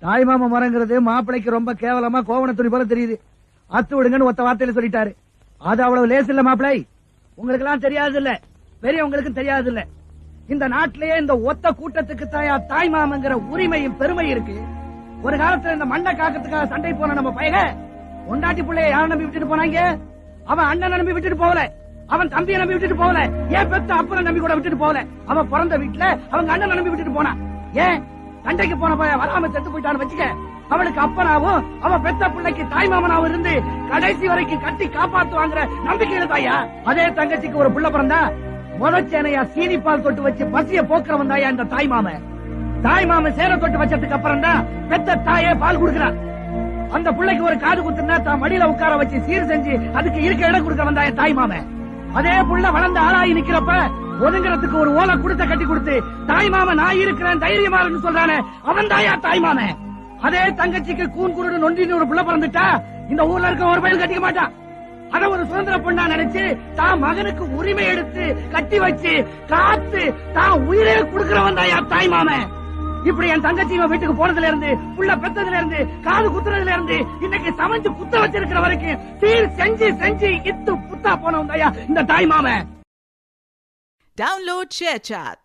தாய் மாமா முறைங்கிறது மாப்பிளைக்கு ரொம்ப கேவலமா கோவண துணி போல தெரியுது. அத்து விடுங்கன்னு ஒத்த வார்த்தையில சொல்லிட்டாரு. அது அவ்வளவு லேசு இல்ல மாப்பிளை. உங்களுக்கு எல்லாம் தெரியாது இல்ல, பெரியவங்களுக்கு தெரியாது இல்ல. இந்த நாட்டிலேயே இந்த ஒத்த கூட்டத்துக்கு தாய் மாமங்கிற உரிமையும் பெருமை இருக்கு. ஒரு காலத்துல இந்த மண்ணை காக்கிறதுக்காக சண்டை போன நம்ம பையன பொண்டாட்டி பிள்ளைய யாரை நம்பி விட்டுட்டு போனாங்க? அவன் அண்ணனை நம்பி விட்டுட்டு போகல, அவன் தம்பியை நம்பி விட்டுட்டு போகல, ஏன் பெத்த அப்பனை நம்பி கூட விட்டுட்டு போகல. அவன் பிறந்த வீட்டுல அவங்க அண்ணனை நம்பி விட்டுட்டு போனான். ஏன் சண்டைக்கு போன பையன் வராம செத்து போயிட்டான்னு வச்சுக்க, அவனுக்கு அப்பனாவும் அவன் பெத்த பிள்ளைக்கு தாய் மாமனாவும் இருந்து கடைசி வரைக்கும் கட்டி காப்பாத்துவாங்கிற நம்பிக்கையில தாயா. அதே தங்கச்சிக்கு ஒரு புள்ள பிறந்தா முதச்சேனையா சீனி பால் தொட்டு வச்சு பசிய போக்குறவன் தாயா இந்த தாய் மாமன். தாய் மாமன் சேர தொட்டு வச்சதுக்கு அப்புறம் தான் பெத்த தாயே பால் கொடுக்கிறான். அந்த பிள்ளைக்கு ஒரு காது குத்துனா தான் மடியில உட்கார வச்சு சீர் செஞ்சு அதுக்கு இருக்க இடம் கொடுக்க வந்தாய தாய் மாமன். அதே புள்ள வளர்ந்து ஆளாகி நிக்கிறப்ப ஒதுங்கிறதுக்கு ஒரு ஓலை குடுத்த கட்டி கொடுத்து தாய் மாமன் நான் இருக்கிறேன் தைரியமா சொல்றானே அவன் தாயா தாய் மாமன். அதே தங்கச்சிக்கு கூன் குருடு நொண்டின்னு ஒரு புள்ள பிறந்துட்டா இந்த ஊர்ல இருக்க ஒரு பையன் கட்டிக்க மாட்டான். அத ஒரு சுதந்திர பொண்ணா நினைச்சு தான் மகனுக்கு உரிமை எடுத்து கட்டி வச்சு காத்து தான் உயிரே கொடுக்கிறவன் தாயா தாய் மாமன். இப்படி என் தங்கச்சி வீட்டுக்கு போனதுல இருந்து புள்ள பெத்ததுல இருந்து காது குத்துறதுல இருந்து இன்னைக்கு சமைச்சு குத்த வச்சிருக்கிற வரைக்கும் சீர் செஞ்சு செஞ்சு இத்து புத்தா போனவன் தாயா இந்த தாய் மாமன். Download ShareChat.